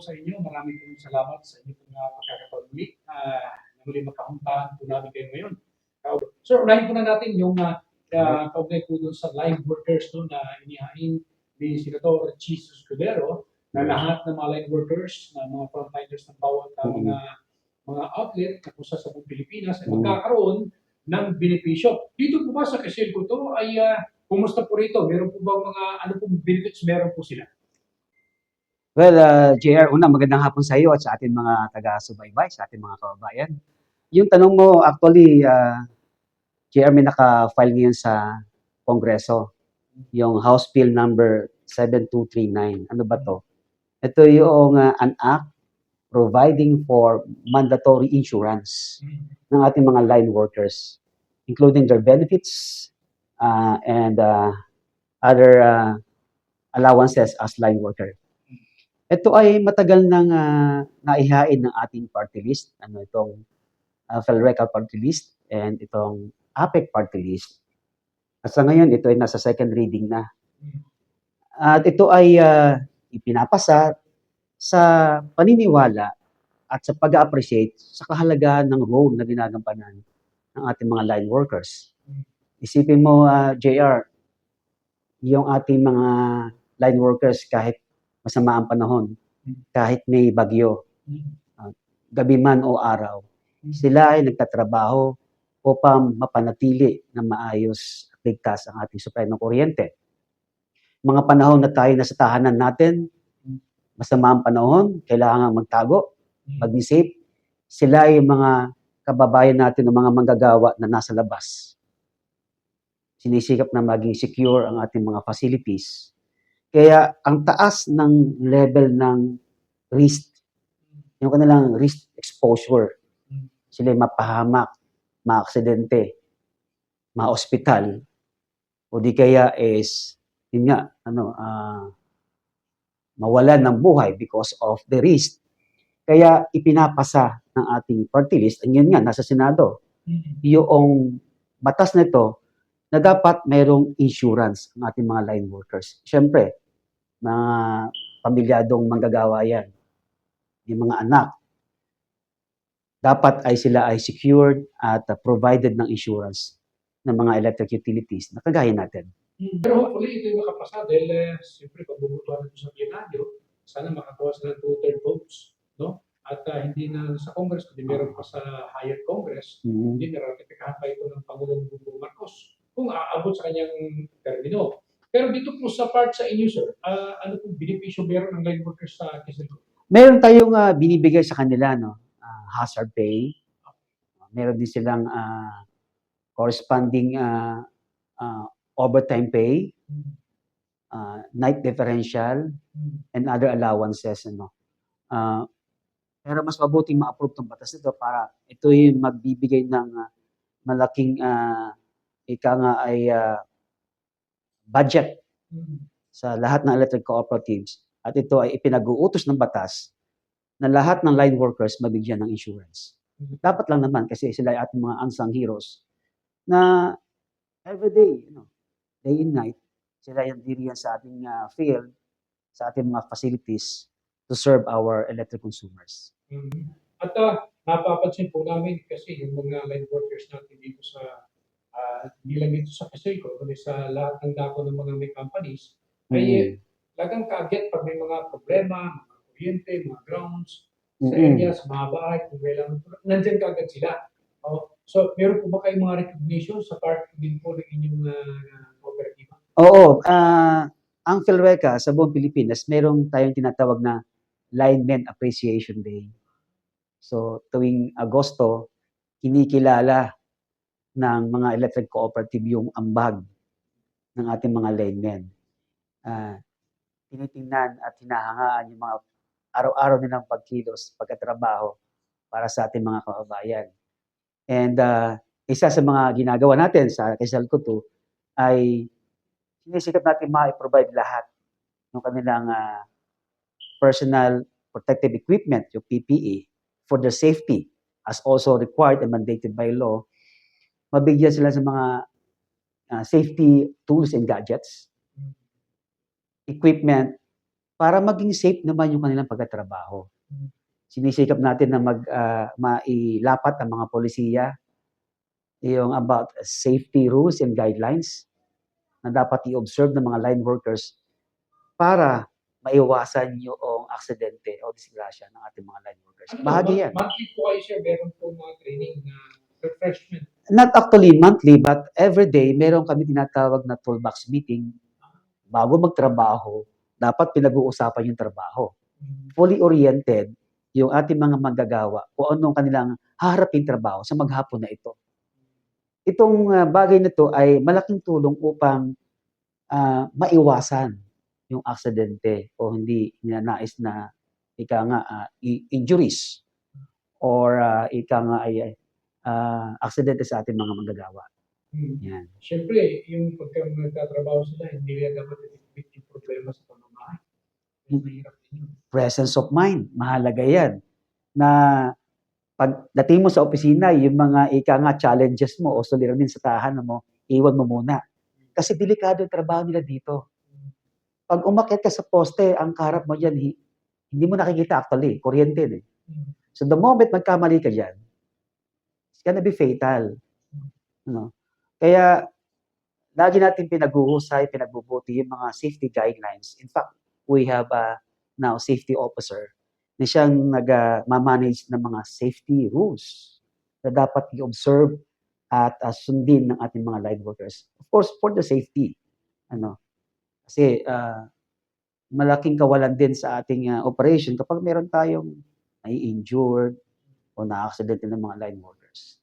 sa inyo. Maraming pong salamat sa inyong pagkakataon na muli makahuntahan po namin kayo ngayon. So, unahin po na natin yung kaugnay po doon sa line workers no, na inihain ni Senator Chis Escudero na lahat ng mga line workers, na mga frontliners ng bawat mga outlet na po sa buong Pilipinas ay magkakaroon ng benepisyo. Dito po ba sa Quezon to ay kumusta po rito? Meron po ba mga ano pong benefits meron po sila? Well, JR, una magandang hapon sa iyo at sa ating mga taga-subaybay, sa ating mga kababayan. Yung tanong mo, actually, JR, may naka-file ngayon sa Kongreso, yung House Bill number 7239. Ano ba to? Ito yung an act providing for mandatory insurance ng ating mga line workers, including their benefits and other allowances as line worker. Ito ay matagal nang naihain ng ating party list, itong PhilRecal party list and itong APEC party list. At sa ngayon, ito ay nasa second reading na. At ito ay ipinapasa sa paniniwala at sa pag-appreciate sa kahalagahan ng role na ginagampanan ng ating mga line workers. Isipin mo, JR, yung ating mga line workers kahit masama ang panahon, kahit may bagyo, gabi man o araw, sila ay nagtatrabaho upang mapanatili na maayos at ligtas ang ating supply ng kuryente. Mga panahon na tayo nasa tahanan natin, masama ang panahon, kailangan magtago, maging safe. Sila ay mga kababayan natin ng mga manggagawa na nasa labas. Sinisikap na maging secure ang ating mga facilities. Kaya ang taas ng level ng risk, yung kanilang risk exposure, sila mapahamak, maaksidente, ma-hospital, o di kaya is, yun nga, mawalan ng buhay because of the risk. Kaya ipinapasa ng ating party list, and yun nga, nasa Senado, yung batas nito na dapat mayroong insurance ng ating mga line workers. Siyempre, mga pamilyadong manggagawa yan, yung mga anak, dapat ay sila ay secured at provided ng insurance ng mga electric utilities na kagaya natin. Pero hopefully ito yung makapasa dahil siyempre pagbubutuhan natin sa plenaryo, sana makakuha sila ng 2/3 votes, no? At hindi na sa Congress, kundi meron pa sa higher Congress, hindi naratifikahan pa ito ng Pangulong Bongbong Marcos kung aabot sa kanyang termino. Pero dito po sa part sa inyo, sir, ano pong benepisyo meron ng line workers sa Quezon? Meron tayong binibigay sa kanila, no? Hazard pay. Meron din silang corresponding overtime pay, night differential, and other allowances. Pero mas mabuting ma-approve itong batas nito para ito yung magbibigay ng malaking budget sa lahat ng electric cooperatives. At ito ay ipinag-uutos ng batas na lahat ng line workers mabigyan ng insurance. Dapat lang naman kasi sila ay ating mga unsung heroes na everyday, day and night, sila yung diriyan sa ating field, sa ating mga facilities to serve our electric consumers. At napapansin po namin kasi yung mga line workers natin dito sa hindi lang dito sa Paseco, kundi sa lahat ng dako ng mga may companies, ay lagang kaagad pag may mga problema, mga kuryente, mga grounds, sa areas, mga bahay, kung kailangan, nandyan kaagad sila. So, meron po ba kayong mga recognition sa part din po ng inyong kooperatiba? Oo. Ang PhilReca sa buong Pilipinas, meron tayong tinatawag na Lineman Appreciation Day. So, tuwing Agosto, kinikilala ng mga electric cooperative yung ambag ng ating mga linemen. Tinitingnan at hinahangaan yung mga araw-araw nilang pagkilos, pagkatrabaho para sa ating mga kababayan. And isa sa mga ginagawa natin sa Quezalco 2 ay sinisikap natin ma-provide lahat ng kanilang personal protective equipment, yung PPE, for their safety as also required and mandated by law. Mabigyan sila sa mga safety tools and gadgets, equipment para maging safe naman yung kanilang pagtatrabaho. Sinisikap natin na mailapat ang mga polisiya yung about safety rules and guidelines na dapat i-observe ng mga line workers para maiwasan yung aksidente o disgrasya ng ating mga line workers. Bahagi yan. Monthly po kayo, sir, meron po mga training na refreshment. Not actually monthly, but every day, meron kami tinatawag na toolbox meeting. Bago magtrabaho, dapat pinag-uusapan yung trabaho. Fully oriented yung ating mga manggagawa kung anong kanilang haharapin trabaho sa maghapon na ito. Itong bagay na ito ay malaking tulong upang maiwasan yung aksidente o hindi ninanais na injuries or ay aksidente sa ating mga manggagawa. Yan. Siyempre, yung pagka nagtatrabaho sila, hindi nila dapat i-fit yung problema sa pamamahay. Mahirap din yun. Presence of mind, mahalaga yan. Na pagdating mo sa opisina, yung mga challenges mo o suliranin sa tahanan mo, iwan mo muna. Kasi delikado yung trabaho nila dito. Pag umakyat ka sa poste, ang kaharap mo dyan, hindi mo nakikita actually, kuryente eh. So the moment magkamali ka dyan, it's gonna be fatal. No? Kaya, lagi natin pinaghuhusay, pinagbubuti yung mga safety guidelines. In fact, we have now safety officer na siyang nag-manage ng mga safety rules na dapat i-observe at sundin ng ating mga line workers. Of course, for the safety. Kasi malaking kawalan din sa ating operation kapag meron tayong nai-injured o na-accident ng mga line workers.